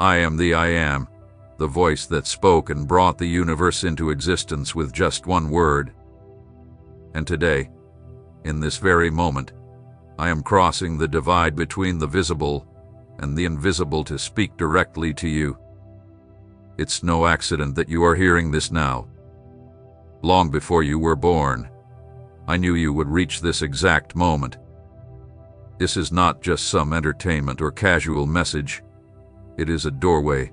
I am the I am, the voice that spoke and brought the universe into existence with just one word. And today, in this very moment, I am crossing the divide between the visible and the invisible to speak directly to you. It's no accident that you are hearing this now. Long before you were born, I knew you would reach this exact moment. This is not just some entertainment or casual message. It is a doorway,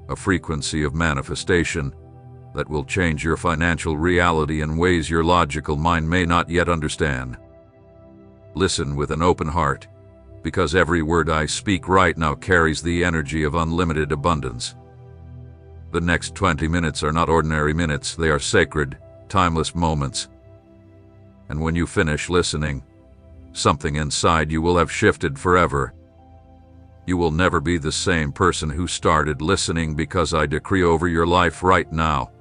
a frequency of manifestation that will change your financial reality in ways your logical mind may not yet understand. Listen with an open heart, because every word I speak right now carries the energy of unlimited abundance. The next 20 minutes are not ordinary minutes, they are sacred, timeless moments. And when you finish listening, something inside you will have shifted forever. You will never be the same person who started listening, because I decree over your life right now,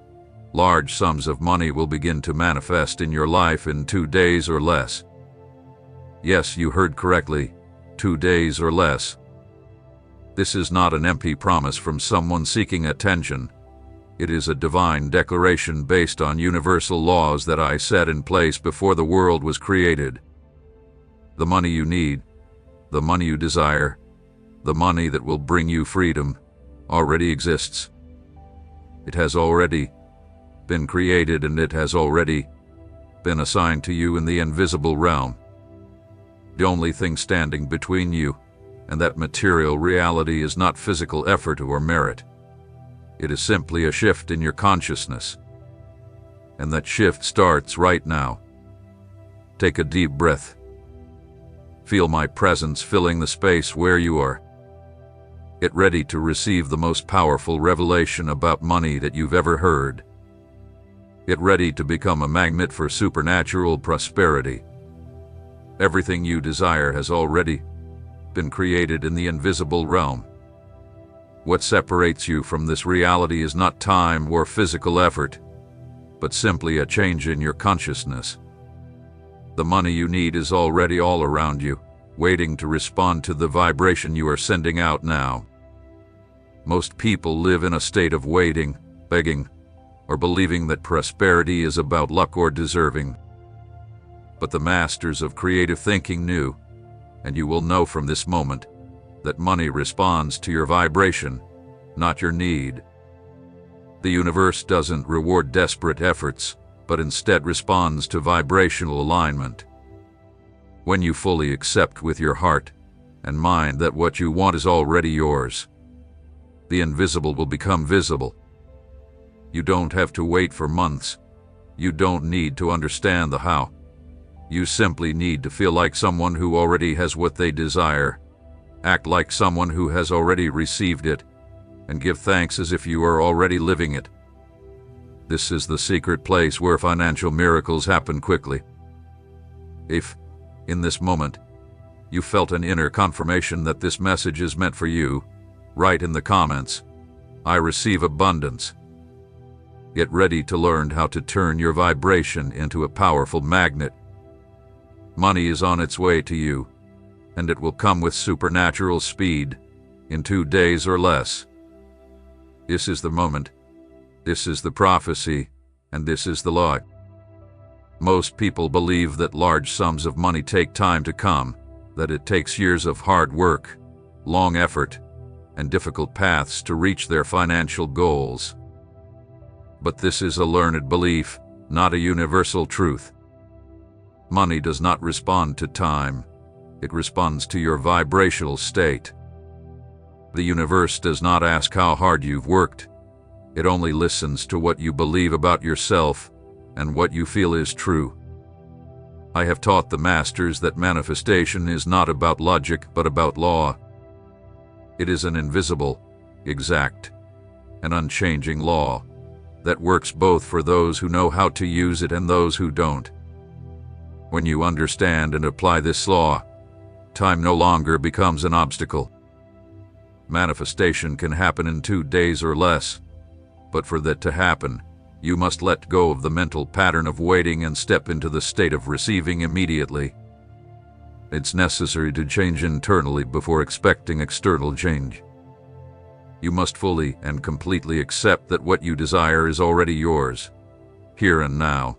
large sums of money will begin to manifest in your life in 2 days or less. Yes, you heard correctly, 2 days or less. This is not an empty promise from someone seeking attention. It is a divine declaration based on universal laws that I set in place before the world was created. The money you need, the money you desire, the money that will bring you freedom, already exists. It has already been created, and it has already been assigned to you in the invisible realm. The only thing standing between you and that material reality is not physical effort or merit. It is simply a shift in your consciousness. And that shift starts right now. Take a deep breath. Feel my presence filling the space where you are. Get ready to receive the most powerful revelation about money that you've ever heard. Get ready to become a magnet for supernatural prosperity. Everything you desire has already been created in the invisible realm. What separates you from this reality is not time or physical effort, but simply a change in your consciousness. The money you need is already all around you, waiting to respond to the vibration you are sending out now. Most people live in a state of waiting, begging, or believing that prosperity is about luck or deserving. But the masters of creative thinking knew, and you will know from this moment, that money responds to your vibration, not your need. The universe doesn't reward desperate efforts, but instead responds to vibrational alignment. When you fully accept with your heart and mind that what you want is already yours, the invisible will become visible. You don't have to wait for months. You don't need to understand the how. You simply need to feel like someone who already has what they desire, act like someone who has already received it, and give thanks as if you are already living it. This is the secret place where financial miracles happen quickly. If, in this moment, you felt an inner confirmation that this message is meant for you, write in the comments, "I receive abundance." Get ready to learn how to turn your vibration into a powerful magnet. Money is on its way to you, and it will come with supernatural speed, in 2 days or less. This is the moment, this is the prophecy, and this is the law. Most people believe that large sums of money take time to come, that it takes years of hard work, long effort, and difficult paths to reach their financial goals. But this is a learned belief, not a universal truth. Money does not respond to time. It responds to your vibrational state. The universe does not ask how hard you've worked. It only listens to what you believe about yourself and what you feel is true. I have taught the masters that manifestation is not about logic but about law. It is an invisible, exact, and unchanging law that works both for those who know how to use it and those who don't. When you understand and apply this law, time no longer becomes an obstacle. Manifestation can happen in 2 days or less, but for that to happen, you must let go of the mental pattern of waiting and step into the state of receiving immediately. It's necessary to change internally before expecting external change. You must fully and completely accept that what you desire is already yours, here and now.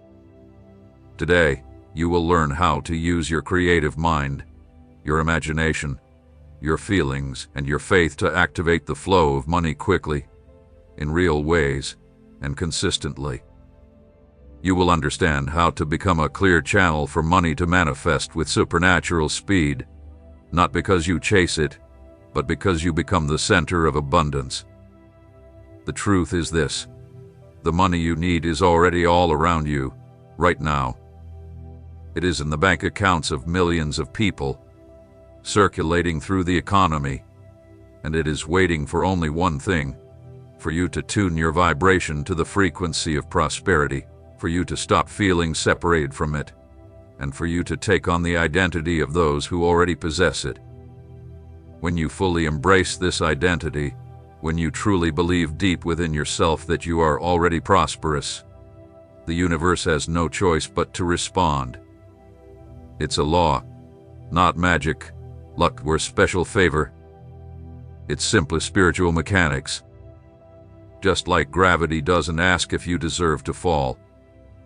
Today, you will learn how to use your creative mind, your imagination, your feelings, and your faith to activate the flow of money quickly, in real ways, and consistently. You will understand how to become a clear channel for money to manifest with supernatural speed, not because you chase it, but because you become the center of abundance. The truth is this: the money you need is already all around you, right now. It is in the bank accounts of millions of people, circulating through the economy, and it is waiting for only one thing: for you to tune your vibration to the frequency of prosperity, for you to stop feeling separated from it, and for you to take on the identity of those who already possess it. When you fully embrace this identity, when you truly believe deep within yourself that you are already prosperous, the universe has no choice but to respond. It's a law, not magic, luck, or special favor. It's simply spiritual mechanics. Just like gravity doesn't ask if you deserve to fall,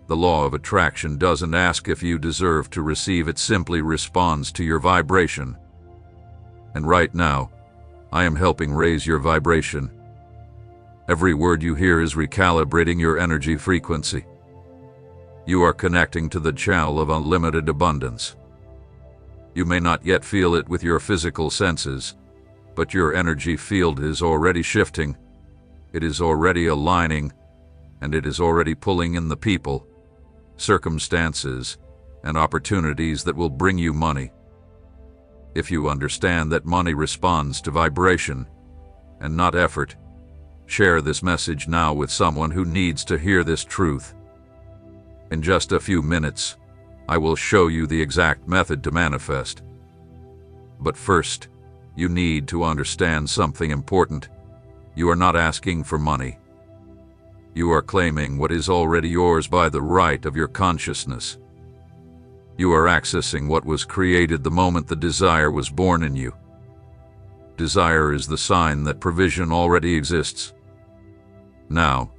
the law of attraction doesn't ask if you deserve to receive, it simply responds to your vibration. And right now, I am helping raise your vibration. Every word you hear is recalibrating your energy frequency. You are connecting to the channel of unlimited abundance. You may not yet feel it with your physical senses, but your energy field is already shifting. It is already aligning, and it is already pulling in the people, circumstances, and opportunities that will bring you money. If you understand that money responds to vibration and not effort, share this message now with someone who needs to hear this truth. In just a few minutes, I will show you the exact method to manifest. But first, you need to understand something important. You are not asking for money. You are claiming what is already yours by the right of your consciousness. You are accessing what was created the moment the desire was born in you. Desire is the sign that provision already exists. Now,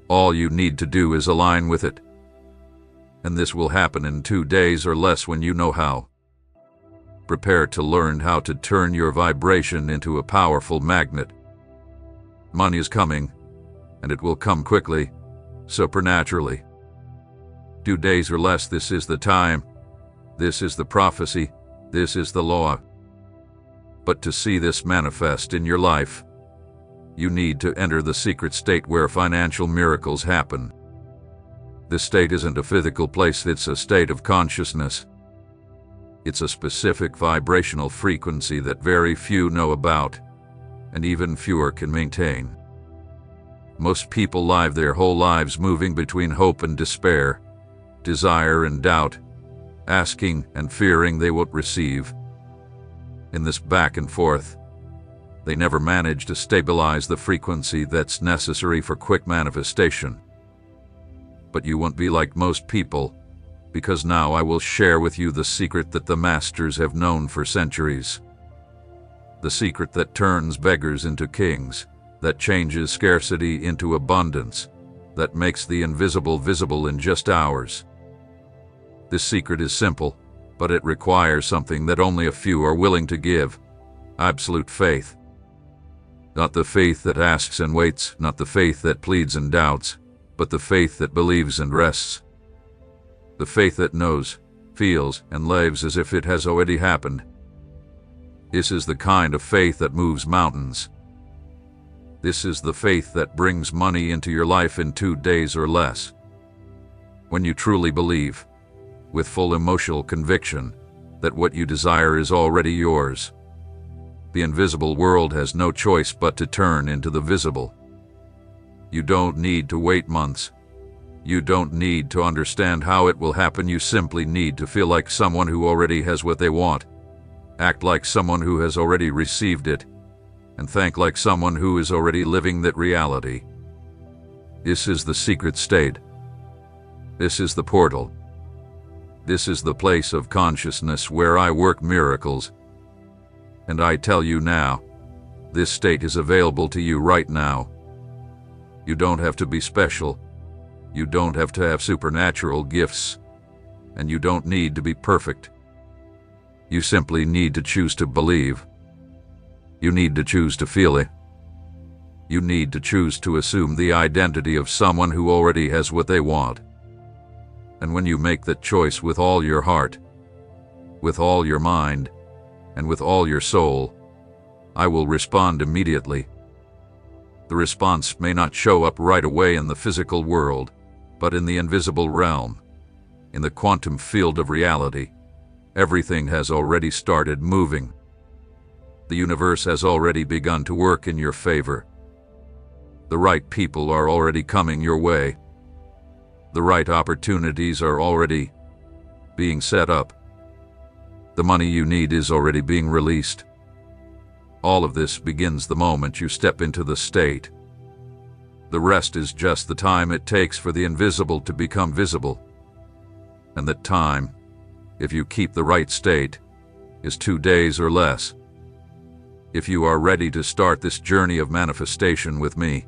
all you need to do is align with it. And this will happen in 2 days or less when you know how. Prepare to learn how to turn your vibration into a powerful magnet. Money is coming, and it will come quickly, supernaturally. 2 days or less, this is the time. This is the prophecy. This is the law. But to see this manifest in your life, you need to enter the secret state where financial miracles happen. This state isn't a physical place, it's a state of consciousness. It's a specific vibrational frequency that very few know about, and even fewer can maintain. Most people live their whole lives moving between hope and despair, desire and doubt, asking and fearing they won't receive. In this back and forth, they never manage to stabilize the frequency that's necessary for quick manifestation. But you won't be like most people, because now I will share with you the secret that the masters have known for centuries. The secret that turns beggars into kings, that changes scarcity into abundance, that makes the invisible visible in just hours. This secret is simple, but it requires something that only a few are willing to give: absolute faith. Not the faith that asks and waits, not the faith that pleads and doubts, but the faith that believes and rests. The faith that knows, feels, and lives as if it has already happened. This is the kind of faith that moves mountains. This is the faith that brings money into your life in 2 days or less. When you truly believe, with full emotional conviction, that what you desire is already yours, the invisible world has no choice but to turn into the visible. You don't need to wait months. You don't need to understand how it will happen. You simply need to feel like someone who already has what they want, act like someone who has already received it, and think like someone who is already living that reality. This is the secret state. This is the portal. This is the place of consciousness where I work miracles. And I tell you now, This state is available to you right now. You don't have to be special. You don't have to have supernatural gifts. And you don't need to be perfect. You simply need to choose to believe. You need to choose to feel it. You need to choose to assume the identity of someone who already has what they want. And when you make that choice with all your heart, with all your mind, and with all your soul, I will respond immediately. The response may not show up right away in the physical world, but in the invisible realm, in the quantum field of reality, everything has already started moving. The universe has already begun to work in your favor. The right people are already coming your way. The right opportunities are already being set up. The money you need is already being released. All of this begins the moment you step into the state. The rest is just the time it takes for the invisible to become visible. And that time, if you keep the right state, is 2 days or less. If you are ready to start this journey of manifestation with me,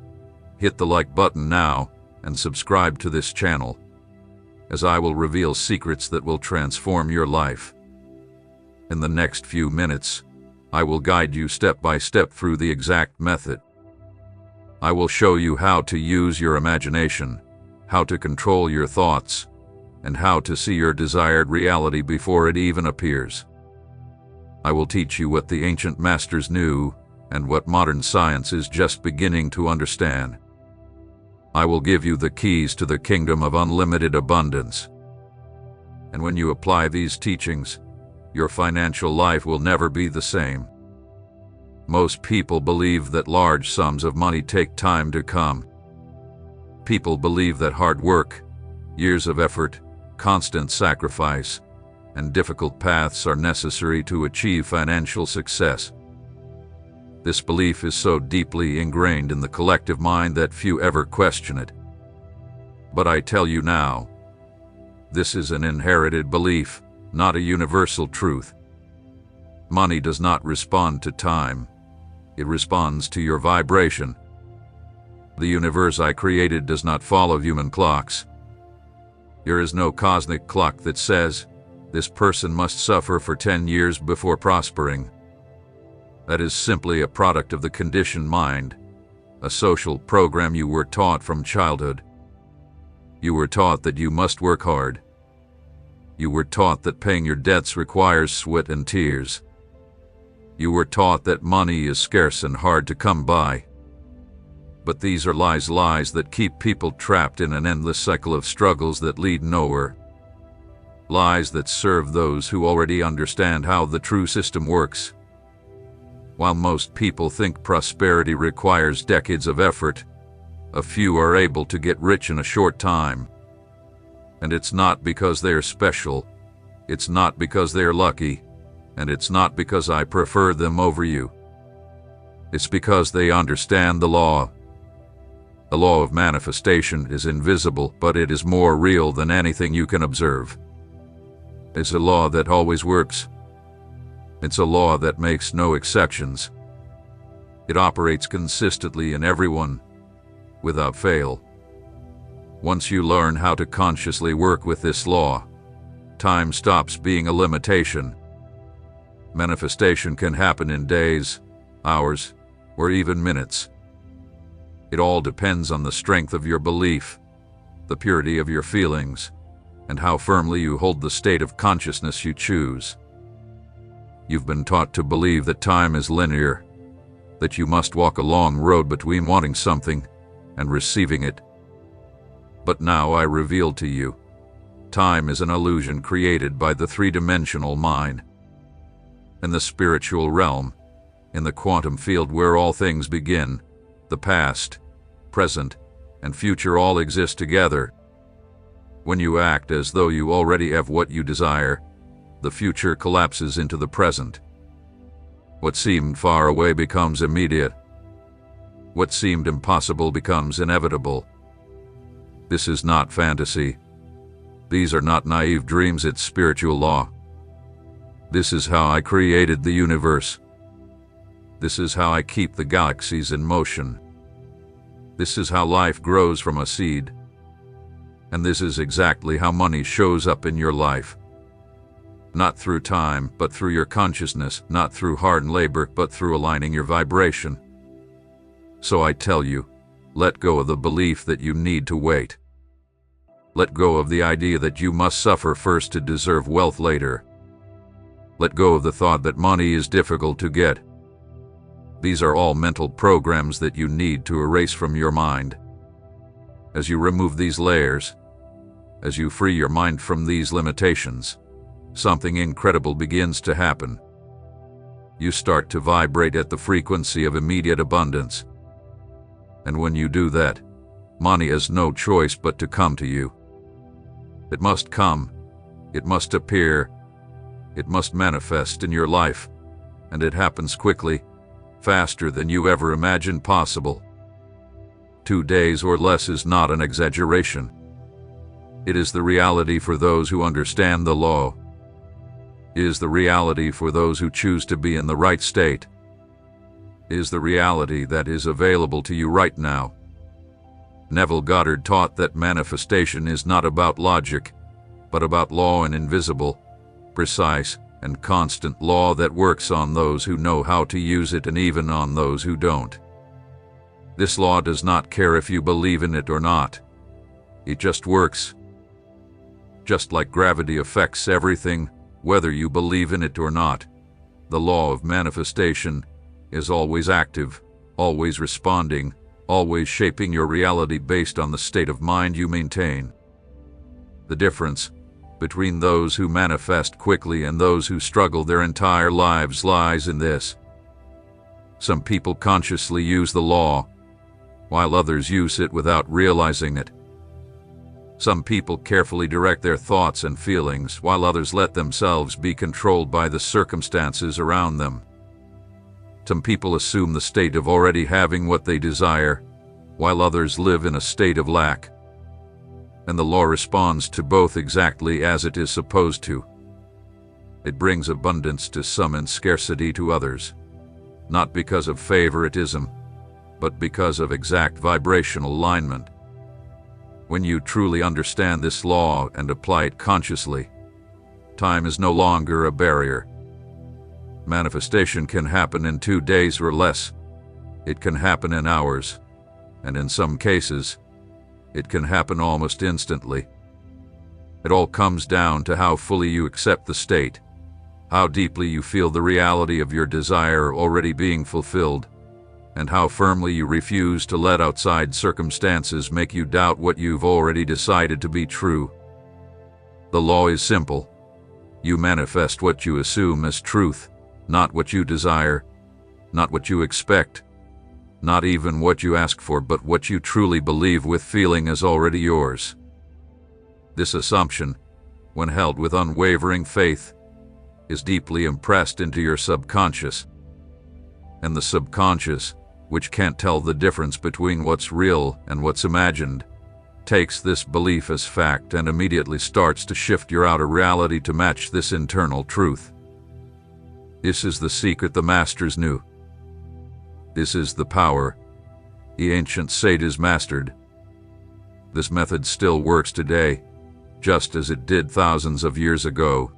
hit the like button now and subscribe to this channel, as I will reveal secrets that will transform your life. In the next few minutes, I will guide you step by step through the exact method. I will show you how to use your imagination, how to control your thoughts, and how to see your desired reality before it even appears. I will teach you what the ancient masters knew and what modern science is just beginning to understand. I will give you the keys to the kingdom of unlimited abundance. And when you apply these teachings, your financial life will never be the same. Most people believe that large sums of money take time to come. People believe that hard work, years of effort, constant sacrifice, and difficult paths are necessary to achieve financial success. This belief is so deeply ingrained in the collective mind that few ever question it. But I tell you now, this is an inherited belief, not a universal truth. Money does not respond to time. It responds to your vibration. The universe I created does not follow human clocks. There is no cosmic clock that says, this person must suffer for 10 years before prospering. That is simply a product of the conditioned mind, a social program you were taught from childhood. You were taught that you must work hard. You were taught that paying your debts requires sweat and tears. You were taught that money is scarce and hard to come by. But these are lies that keep people trapped in an endless cycle of struggles that lead nowhere. Lies that serve those who already understand how the true system works. While most people think prosperity requires decades of effort, a few are able to get rich in a short time. And it's not because they're special, it's not because they're lucky, and it's not because I prefer them over you. It's because they understand the law. The law of manifestation is invisible, but it is more real than anything you can observe. It's a law that always works. It's a law that makes no exceptions. It operates consistently in everyone, without fail. Once you learn how to consciously work with this law, time stops being a limitation. Manifestation can happen in days, hours, or even minutes. It all depends on the strength of your belief, the purity of your feelings, and how firmly you hold the state of consciousness you choose. You've been taught to believe that time is linear, that you must walk a long road between wanting something and receiving it. But now I reveal to you, time is an illusion created by the three-dimensional mind. In the spiritual realm, in the quantum field where all things begin, the past, present, and future all exist together. When you act as though you already have what you desire, the future collapses into the present. What seemed far away becomes immediate. What seemed impossible becomes inevitable. This is not fantasy. These are not naive dreams, it's spiritual law. This is how I created the universe. This is how I keep the galaxies in motion. This is how life grows from a seed. And this is exactly how money shows up in your life. Not through time, but through your consciousness, not through hard labor, but through aligning your vibration. So I tell you, let go of the belief that you need to wait. Let go of the idea that you must suffer first to deserve wealth later. Let go of the thought that money is difficult to get. These are all mental programs that you need to erase from your mind. As you remove these layers, as you free your mind from these limitations, something incredible begins to happen. You start to vibrate at the frequency of immediate abundance. And when you do that, money has no choice but to come to you. It must come, it must appear, it must manifest in your life, and it happens quickly, faster than you ever imagined possible. 2 days or less is not an exaggeration. It is the reality for those who understand the law. It is the reality for those who choose to be in the right state. It is the reality that is available to you right now. Neville Goddard taught that manifestation is not about logic, but about law, an invisible, precise, and constant law that works on those who know how to use it and even on those who don't. This law does not care if you believe in it or not. It just works. Just like gravity affects everything, whether you believe in it or not, the law of manifestation is always active, always responding, always shaping your reality based on the state of mind you maintain. The difference between those who manifest quickly and those who struggle their entire lives lies in this. Some people consciously use the law, while others use it without realizing it. Some people carefully direct their thoughts and feelings, while others let themselves be controlled by the circumstances around them. Some people assume the state of already having what they desire, while others live in a state of lack. And the law responds to both exactly as it is supposed to. It brings abundance to some and scarcity to others, not because of favoritism, but because of exact vibrational alignment. When you truly understand this law and apply it consciously, time is no longer a barrier. Manifestation can happen in 2 days or less. It can happen in hours, and in some cases, it can happen almost instantly. It all comes down to how fully you accept the state, how deeply you feel the reality of your desire already being fulfilled, and how firmly you refuse to let outside circumstances make you doubt what you've already decided to be true. The law is simple. You manifest what you assume as truth, not what you desire, not what you expect, not even what you ask for, but what you truly believe with feeling is already yours. This assumption, when held with unwavering faith, is deeply impressed into your subconscious. And the subconscious, which can't tell the difference between what's real and what's imagined, takes this belief as fact and immediately starts to shift your outer reality to match this internal truth. This is the secret the masters knew. This is the power the ancient sages mastered. This method still works today, just as it did thousands of years ago.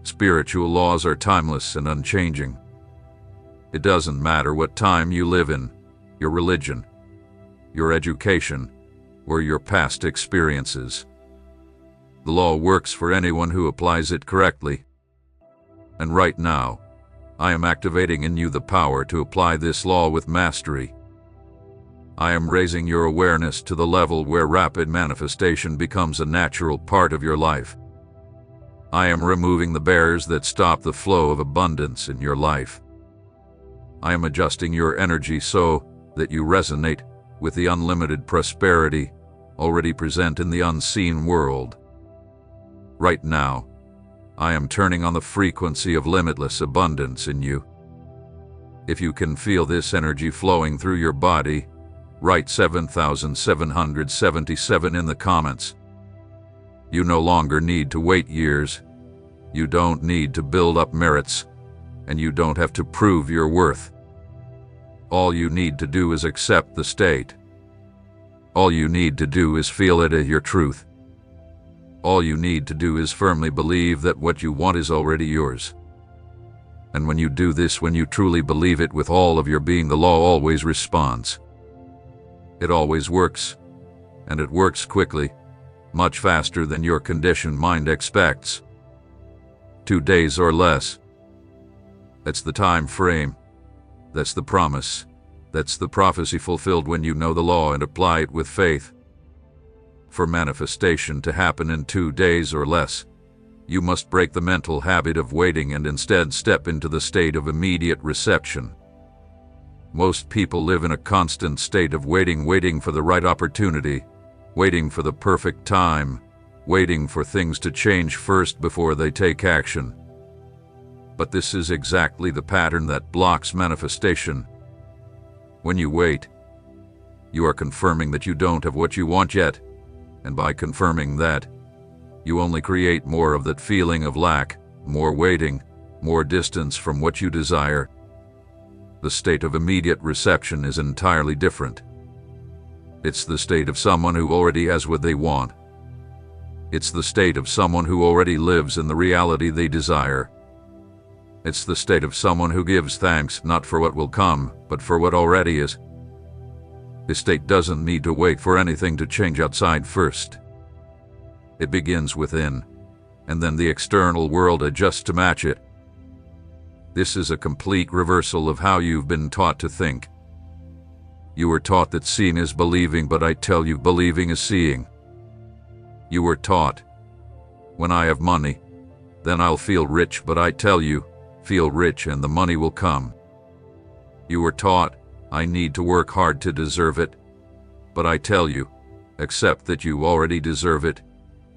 Spiritual laws are timeless and unchanging. It doesn't matter what time you live in, your religion, your education, or your past experiences. The law works for anyone who applies it correctly. And right now, I am activating in you the power to apply this law with mastery. I am raising your awareness to the level where rapid manifestation becomes a natural part of your life. I am removing the barriers that stop the flow of abundance in your life. I am adjusting your energy so that you resonate with the unlimited prosperity already present in the unseen world. Right now, I am turning on the frequency of limitless abundance in you. If you can feel this energy flowing through your body, write 7,777 in the comments. You no longer need to wait years. You don't need to build up merits, and you don't have to prove your worth. All you need to do is accept the state. All you need to do is feel it as your truth. All you need to do is firmly believe that what you want is already yours. And when you do this, when you truly believe it with all of your being, the law always responds. It always works, and it works quickly, much faster than your conditioned mind expects. 2 days or less. That's the time frame. That's the promise. That's the prophecy fulfilled when you know the law and apply it with faith. For manifestation to happen in 2 days or less, you must break the mental habit of waiting and instead step into the state of immediate reception. Most people live in a constant state of waiting for the right opportunity, waiting for the perfect time, waiting for things to change first before they take action. But this is exactly the pattern that blocks manifestation. When you wait, you are confirming that you don't have what you want yet, and by confirming that, you only create more of that feeling of lack, more waiting, more distance from what you desire. The state of immediate reception is entirely different. It's the state of someone who already has what they want. It's the state of someone who already lives in the reality they desire. It's the state of someone who gives thanks not for what will come, but for what already is. This state doesn't need to wait for anything to change outside first. It begins within, and then the external world adjusts to match it. This is a complete reversal of how you've been taught to think. You were taught that seeing is believing, but I tell you, believing is seeing. You were taught, when I have money, then I'll feel rich, but I tell you, feel rich and the money will come. You were taught, I need to work hard to deserve it, but I tell you, accept that you already deserve it,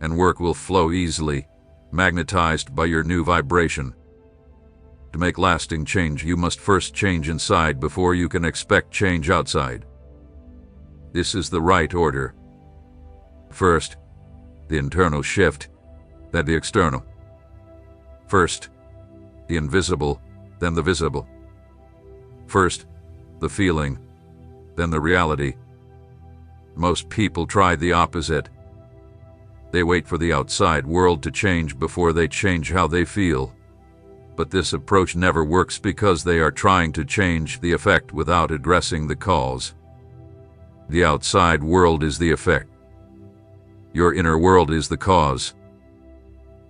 and work will flow easily, magnetized by your new vibration. To make lasting change, you must first change inside before you can expect change outside. This is the right order. First, the internal shift, then the external. First, the invisible, then the visible. First, the feeling, then the reality. Most people try the opposite. They wait for the outside world to change before they change how they feel. But this approach never works because they are trying to change the effect without addressing the cause. The outside world is the effect. Your inner world is the cause.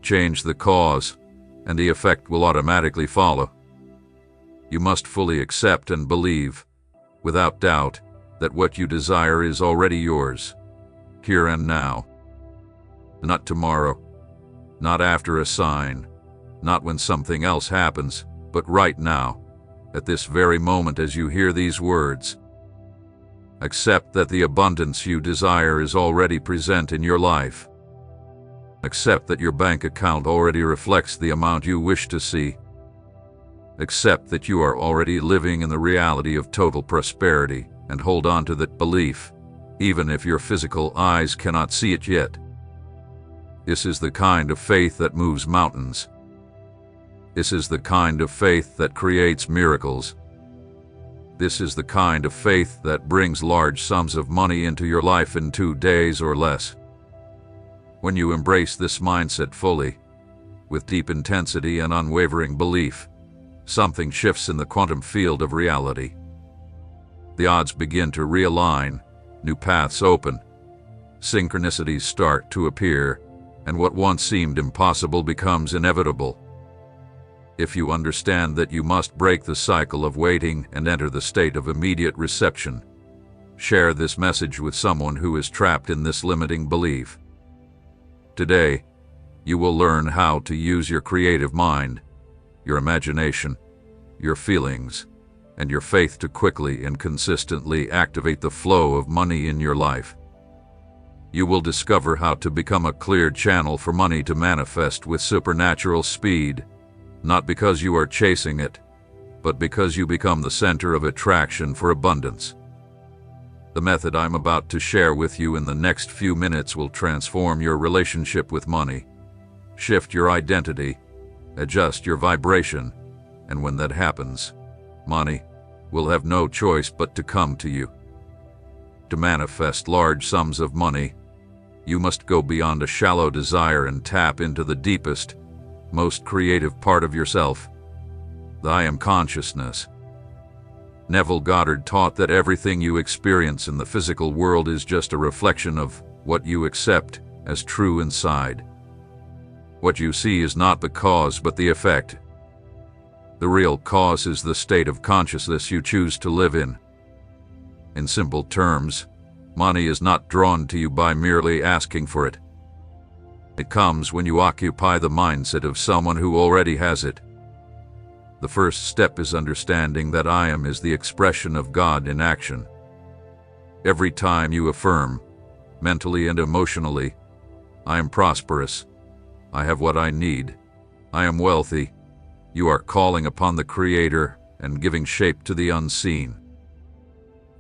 Change the cause, and the effect will automatically follow. You must fully accept and believe, without doubt, that what you desire is already yours, here and now. Not tomorrow, not after a sign, not when something else happens, but right now, at this very moment as you hear these words. Accept that the abundance you desire is already present in your life. Accept that your bank account already reflects the amount you wish to see. Accept that you are already living in the reality of total prosperity, and hold on to that belief, even if your physical eyes cannot see it yet. This is the kind of faith that moves mountains. This is the kind of faith that creates miracles. This is the kind of faith that brings large sums of money into your life in 2 days or less. When you embrace this mindset fully, with deep intensity and unwavering belief, something shifts in the quantum field of reality. The odds begin to realign, new paths open, synchronicities start to appear, and what once seemed impossible becomes inevitable. If you understand that you must break the cycle of waiting and enter the state of immediate reception, share this message with someone who is trapped in this limiting belief. Today, you will learn how to use your creative mind, your imagination, your feelings, and your faith to quickly and consistently activate the flow of money in your life. You will discover how to become a clear channel for money to manifest with supernatural speed, not because you are chasing it, but because you become the center of attraction for abundance. The method I'm about to share with you in the next few minutes will transform your relationship with money, shift your identity, adjust your vibration, And when that happens, money will have no choice but to come to you. To manifest large sums of money, you must go beyond a shallow desire and tap into the deepest, most creative part of yourself, the I am consciousness. Neville Goddard taught that everything you experience in the physical world is just a reflection of what you accept as true inside. What you see is not the cause but the effect. The real cause is the state of consciousness you choose to live in. In simple terms, money is not drawn to you by merely asking for it. It comes when you occupy the mindset of someone who already has it. The first step is understanding that I am is the expression of God in action. Every time you affirm, mentally and emotionally, I am prosperous, I have what I need, I am wealthy, you are calling upon the Creator and giving shape to the unseen.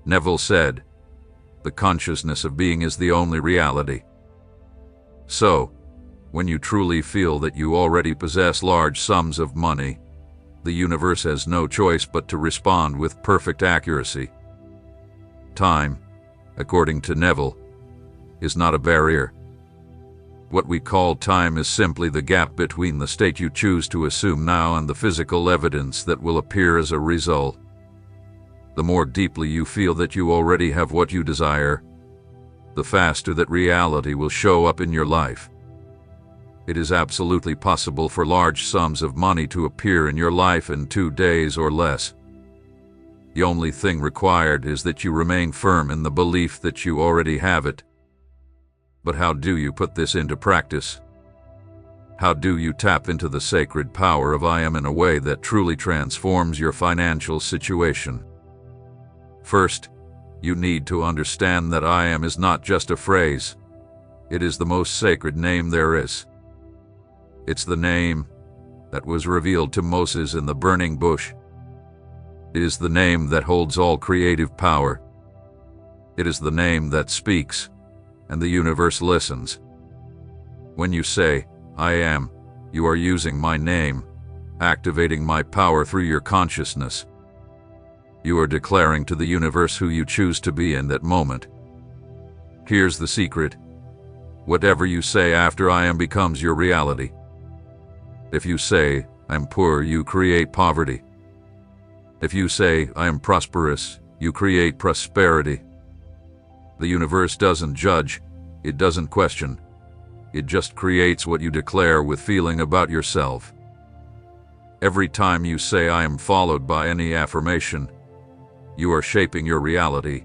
Neville said, "The consciousness of being is the only reality." So, when you truly feel that you already possess large sums of money, the universe has no choice but to respond with perfect accuracy. Time, according to Neville, is not a barrier. What we call time is simply the gap between the state you choose to assume now and the physical evidence that will appear as a result. The more deeply you feel that you already have what you desire, the faster that reality will show up in your life. It is absolutely possible for large sums of money to appear in your life in 2 days or less. The only thing required is that you remain firm in the belief that you already have it. But how do you put this into practice? How do you tap into the sacred power of I am in a way that truly transforms your financial situation? First, you need to understand that I am is not just a phrase. It is the most sacred name there is. It's the name that was revealed to Moses in the burning bush. It is the name that holds all creative power. It is the name that speaks, and the universe listens. When you say, I am, you are using my name, activating my power through your consciousness. You are declaring to the universe who you choose to be in that moment. Here's the secret. Whatever you say after I am becomes your reality. If you say, I'm poor, you create poverty. If you say, I am prosperous, you create prosperity. The universe doesn't judge, it doesn't question. It just creates what you declare with feeling about yourself. Every time you say I am followed by any affirmation, you are shaping your reality,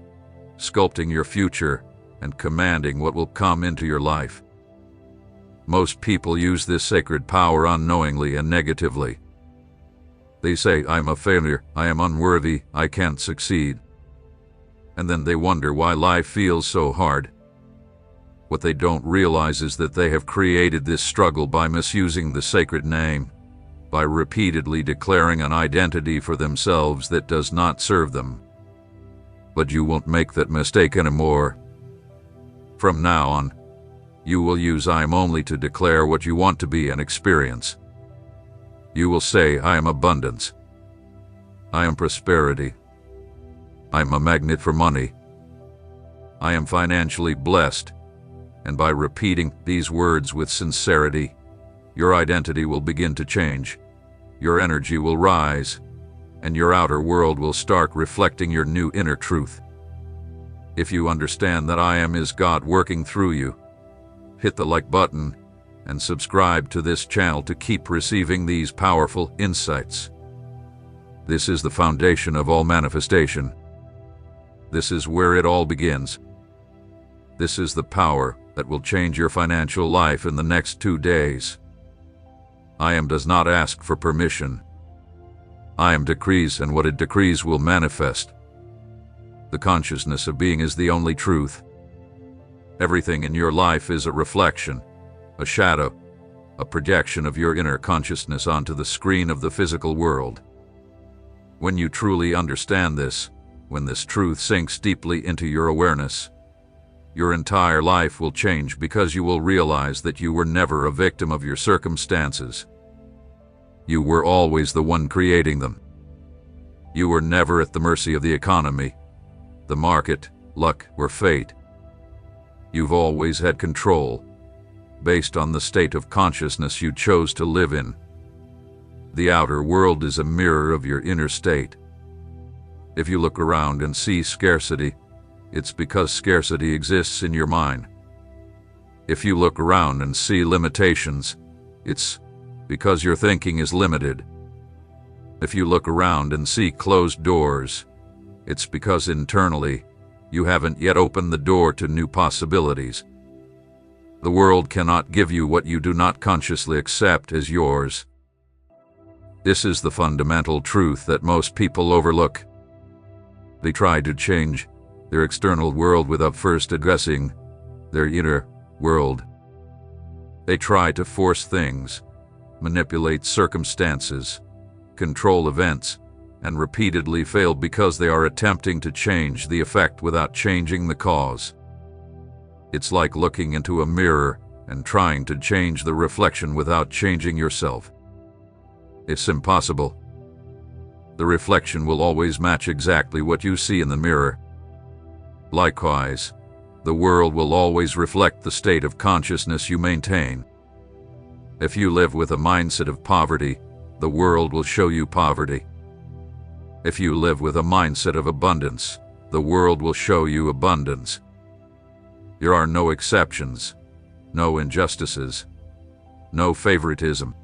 sculpting your future, and commanding what will come into your life. Most people use this sacred power unknowingly and negatively. They say, I'm a failure, I am unworthy, I can't succeed. And then they wonder why life feels so hard. What they don't realize is that they have created this struggle by misusing the sacred name, by repeatedly declaring an identity for themselves that does not serve them. But you won't make that mistake anymore. From now on, you will use I am only to declare what you want to be and experience. You will say, I am abundance. I am prosperity. I am a magnet for money. I am financially blessed. And by repeating these words with sincerity, your identity will begin to change. Your energy will rise, and your outer world will start reflecting your new inner truth. If you understand that I am is God working through you, hit the like button and subscribe to this channel to keep receiving these powerful insights. This is the foundation of all manifestation. This is where it all begins. This is the power that will change your financial life in the next 2 days. I am does not ask for permission. I am decrees, and what it decrees will manifest. The consciousness of being is the only truth. Everything in your life is a reflection, a shadow, a projection of your inner consciousness onto the screen of the physical world. When you truly understand this, when this truth sinks deeply into your awareness, your entire life will change because you will realize that you were never a victim of your circumstances. You were always the one creating them. You were never at the mercy of the economy, the market, luck, or fate. You've always had control, based on the state of consciousness you chose to live in. The outer world is a mirror of your inner state. If you look around and see scarcity, it's because scarcity exists in your mind. If you look around and see limitations, it's because your thinking is limited. If you look around and see closed doors, it's because internally you haven't yet opened the door to new possibilities. The world cannot give you what you do not consciously accept as yours. This is the fundamental truth that most people overlook. They try to change their external world without first addressing their inner world. They try to force things, manipulate circumstances, control events, and repeatedly fail because they are attempting to change the effect without changing the cause. It's like looking into a mirror and trying to change the reflection without changing yourself. It's impossible. The reflection will always match exactly what you see in the mirror. Likewise, the world will always reflect the state of consciousness you maintain. If you live with a mindset of poverty, the world will show you poverty. If you live with a mindset of abundance, the world will show you abundance. There are no exceptions, no injustices, no favoritism.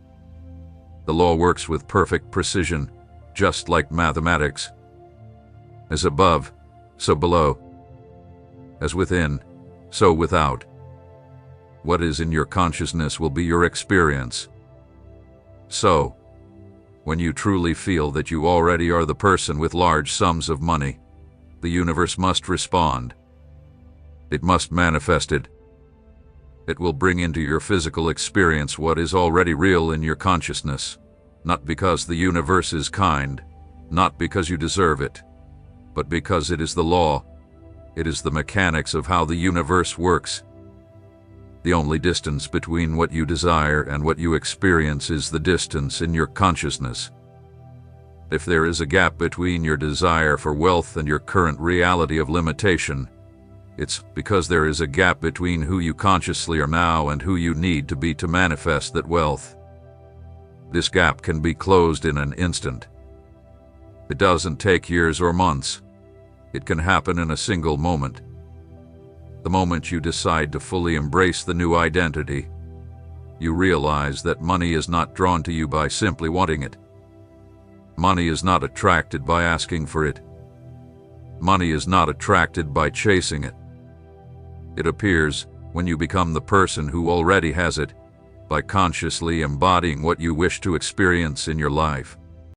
The law works with perfect precision, just like mathematics. As above, so below. As within, so without. What is in your consciousness will be your experience. So, when you truly feel that you already are the person with large sums of money, the universe must respond. It must manifest it. It will bring into your physical experience what is already real in your consciousness, not because the universe is kind, not because you deserve it, but because it is the law. It is the mechanics of how the universe works. The only distance between what you desire and what you experience is the distance in your consciousness. If there is a gap between your desire for wealth and your current reality of limitation, it's because there is a gap between who you consciously are now and who you need to be to manifest that wealth. This gap can be closed in an instant. It doesn't take years or months. It can happen in a single moment. The moment you decide to fully embrace the new identity, you realize that money is not drawn to you by simply wanting it. Money is not attracted by asking for it. Money is not attracted by chasing it. It appears when you become the person who already has it, by consciously embodying what you wish to experience in your life.